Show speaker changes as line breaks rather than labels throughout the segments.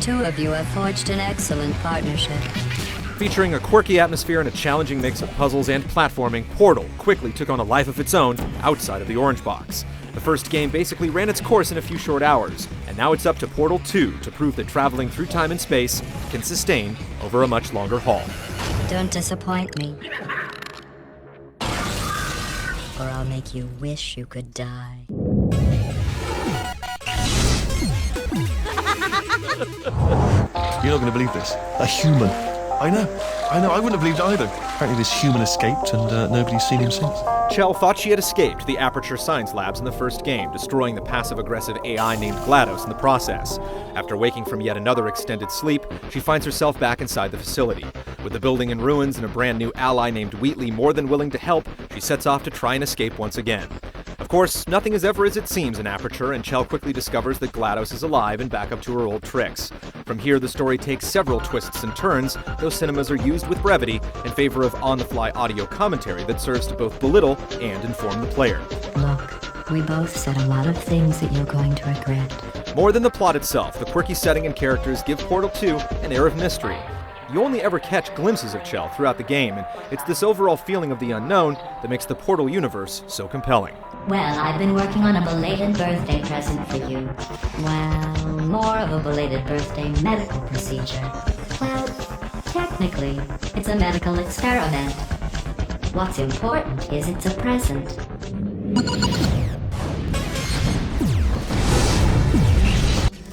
two of you have forged an excellent partnership.
Featuring a quirky atmosphere and a challenging mix of puzzles and platforming, Portal quickly took on a life of its own outside of the Orange Box. The first game basically ran its course in a few short hours, and now it's up to Portal 2 to prove that traveling through time and space can sustain over a much longer haul.
Don't disappoint me, or I'll make you wish you could die.
You're not going to believe this. A human. I know, I wouldn't have believed it either. Apparently this human escaped and nobody's seen him since.
Chell thought she had escaped the Aperture Science Labs in the first game, destroying the passive-aggressive AI named GLaDOS in the process. After waking from yet another extended sleep, she finds herself back inside the facility. With the building in ruins and a brand new ally named Wheatley more than willing to help, she sets off to try and escape once again. Of course, nothing is ever as it seems in Aperture, and Chell quickly discovers that GLaDOS is alive and back up to her old tricks. From here, the story takes several twists and turns, though cinemas are used with brevity in favor of on-the-fly audio commentary that serves to both belittle and inform the player.
Look, we both said a lot of things that you're going to regret.
More than the plot itself, the quirky setting and characters give Portal 2 an air of mystery. You only ever catch glimpses of Chell throughout the game, and it's this overall feeling of the unknown that makes the Portal universe so compelling.
Well, I've been working on a belated birthday present for you. Well, more of a belated birthday medical procedure. Well, technically, it's a medical experiment. What's important is it's a present.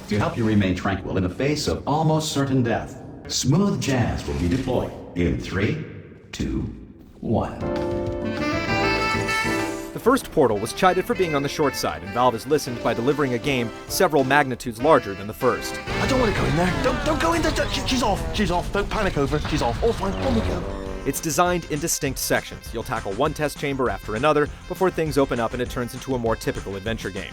To help you remain tranquil in the face of almost certain death, Smooth Jazz will be deployed in 3, 2, 1.
The first Portal was chided for being on the short side, and Valve has listened by delivering a game several magnitudes larger than the first.
I don't want to go in there. Don't go in there. She's off. Don't panic over her. She's off. All fine. On we go.
It's designed in distinct sections. You'll tackle one test chamber after another before things open up and it turns into a more typical adventure game,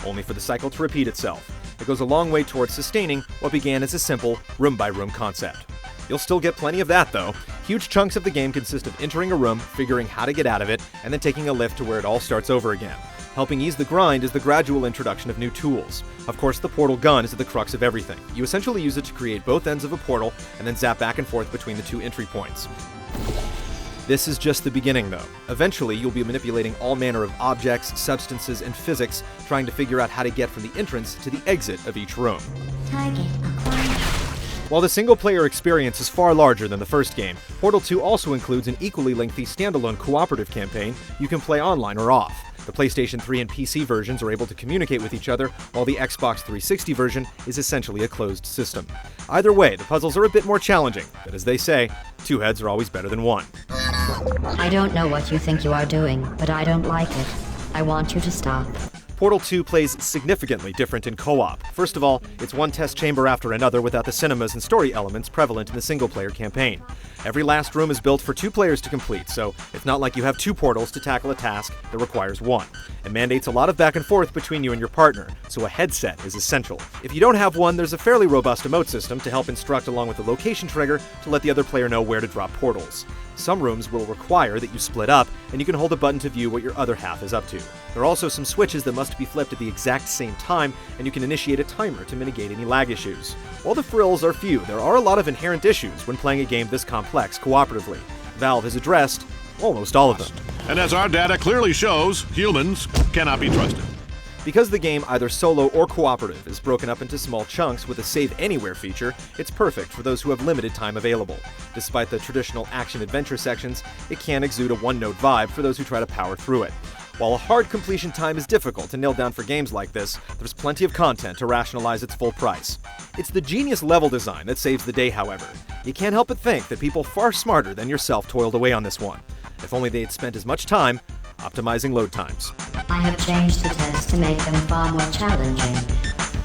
only for the cycle to repeat itself. It goes a long way towards sustaining what began as a simple room-by-room concept. You'll still get plenty of that, though. Huge chunks of the game consist of entering a room, figuring how to get out of it, and then taking a lift to where it all starts over again. Helping ease the grind is the gradual introduction of new tools. Of course, the portal gun is at the crux of everything. You essentially use it to create both ends of a portal and then zap back and forth between the two entry points. This is just the beginning, though. Eventually, you'll be manipulating all manner of objects, substances, and physics, trying to figure out how to get from the entrance to the exit of each room.
Target acquired.
While the single-player experience is far larger than the first game, Portal 2 also includes an equally lengthy standalone cooperative campaign you can play online or off. The PlayStation 3 and PC versions are able to communicate with each other, while the Xbox 360 version is essentially a closed system. Either way, the puzzles are a bit more challenging, but as they say, two heads are always better than one.
I don't know what you think you are doing, but I don't like it. I want you to stop.
Portal 2 plays significantly different in co-op. First of all, it's one test chamber after another without the cinemas and story elements prevalent in the single-player campaign. Every last room is built for 2 players to complete, so it's not like you have 2 portals to tackle a task that requires 1. It mandates a lot of back and forth between you and your partner, so a headset is essential. If you don't have one, there's a fairly robust emote system to help instruct along with a location trigger to let the other player know where to drop portals. Some rooms will require that you split up, and you can hold a button to view what your other half is up to. There are also some switches that must be flipped at the exact same time, and you can initiate a timer to mitigate any lag issues. While the frills are few, there are a lot of inherent issues when playing a game this complex cooperatively. Valve has addressed almost all of them.
And as our data clearly shows, humans cannot be trusted.
Because the game, either solo or cooperative, is broken up into small chunks with a Save Anywhere feature, it's perfect for those who have limited time available. Despite the traditional action-adventure sections, it can exude a one-note vibe for those who try to power through it. While a hard completion time is difficult to nail down for games like this, there's plenty of content to rationalize its full price. It's the genius level design that saves the day, however. You can't help but think that people far smarter than yourself toiled away on this one. If only they had spent as much time optimizing load times.
I have changed the tests to make them far more challenging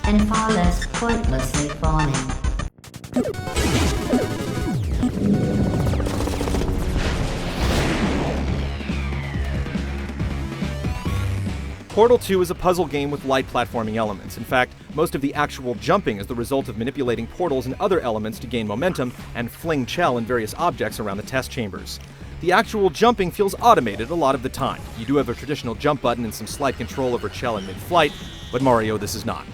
and far less pointlessly fawning.
Portal 2 is a puzzle game with light platforming elements. In fact, most of the actual jumping is the result of manipulating portals and other elements to gain momentum and fling Chell and various objects around the test chambers. The actual jumping feels automated a lot of the time. You do have a traditional jump button and some slight control over Chell in mid-flight, but Mario this is not.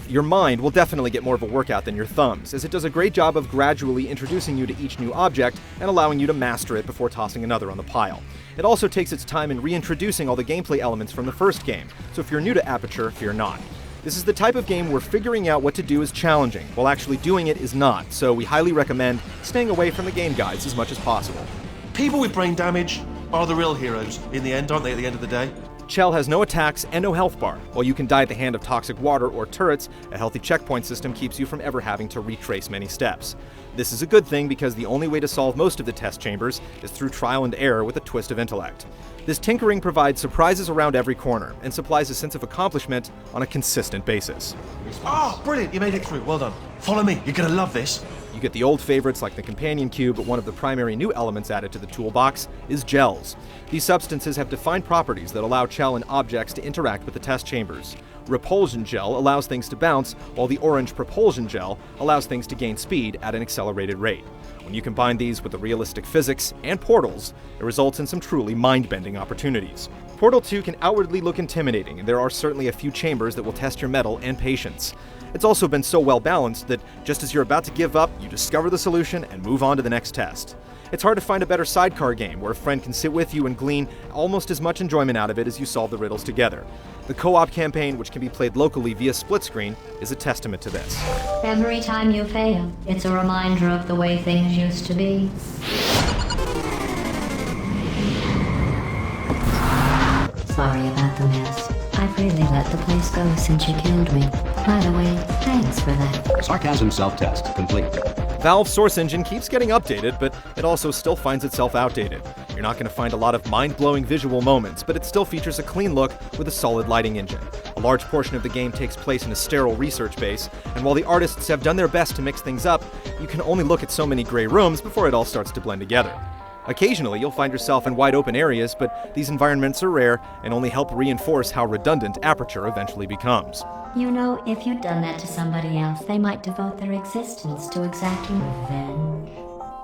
Your mind will definitely get more of a workout than your thumbs, as it does a great job of gradually introducing you to each new object and allowing you to master it before tossing another on the pile. It also takes its time in reintroducing all the gameplay elements from the first game, so if you're new to Aperture, fear not. This is the type of game where figuring out what to do is challenging, while actually doing it is not, so we highly recommend staying away from the game guides as much as possible.
People with brain damage are the real heroes in the end, aren't they, at the end of the day?
Chell has no attacks and no health bar. While you can die at the hand of toxic water or turrets, a healthy checkpoint system keeps you from ever having to retrace many steps. This is a good thing because the only way to solve most of the test chambers is through trial and error with a twist of intellect. This tinkering provides surprises around every corner and supplies a sense of accomplishment on a consistent basis.
Oh, brilliant, you made it through, well done. Follow me, you're gonna love this.
You get the old favorites like the companion cube, but one of the primary new elements added to the toolbox is gels. These substances have defined properties that allow Chell and objects to interact with the test chambers. Repulsion gel allows things to bounce, while the orange propulsion gel allows things to gain speed at an accelerated rate. When you combine these with the realistic physics and portals, it results in some truly mind-bending opportunities. Portal 2 can outwardly look intimidating, and there are certainly a few chambers that will test your mettle and patience. It's also been so well balanced that just as you're about to give up, you discover the solution and move on to the next test. It's hard to find a better sidecar game where a friend can sit with you and glean almost as much enjoyment out of it as you solve the riddles together. The co-op campaign, which can be played locally via split screen, is a testament to this.
Every time you fail, it's a reminder of the way things used to be. Sorry about the mess. I've really let the place go since you killed me. By the way, thanks for that.
Sarcasm self-test complete.
Valve's Source Engine keeps getting updated, but it also still finds itself outdated. You're not going to find a lot of mind-blowing visual moments, but it still features a clean look with a solid lighting engine. A large portion of the game takes place in a sterile research base, and while the artists have done their best to mix things up, you can only look at so many gray rooms before it all starts to blend together. Occasionally, you'll find yourself in wide open areas, but these environments are rare and only help reinforce how redundant Aperture eventually becomes.
You know, if you'd done that to somebody else, they might devote their existence to exacting revenge.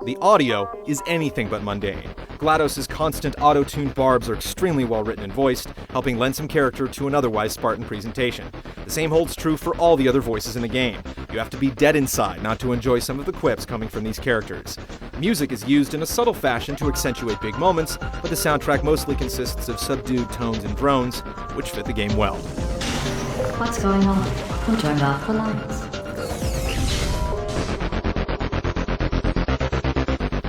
The audio is anything but mundane. GLaDOS' constant auto-tuned barbs are extremely well written and voiced, helping lend some character to an otherwise Spartan presentation. The same holds true for all the other voices in the game. You have to be dead inside not to enjoy some of the quips coming from these characters. Music is used in a subtle fashion to accentuate big moments, but the soundtrack mostly consists of subdued tones and drones, which fit the game well.
What's going on? Who turned off the lights?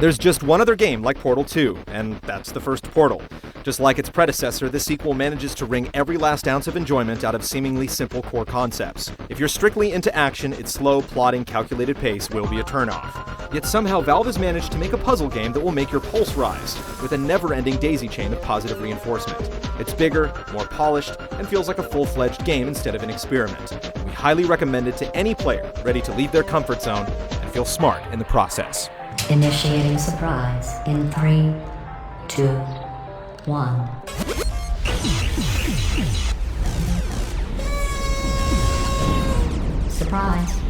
There's just one other game like Portal 2, and that's the first Portal. Just like its predecessor, this sequel manages to wring every last ounce of enjoyment out of seemingly simple core concepts. If you're strictly into action, its slow, plodding, calculated pace will be a turnoff. Yet somehow Valve has managed to make a puzzle game that will make your pulse rise, with a never-ending daisy chain of positive reinforcement. It's bigger, more polished, and feels like a full-fledged game instead of an experiment. We highly recommend it to any player ready to leave their comfort zone and feel smart in the process.
Initiating surprise in 3, 2, 1. Surprise.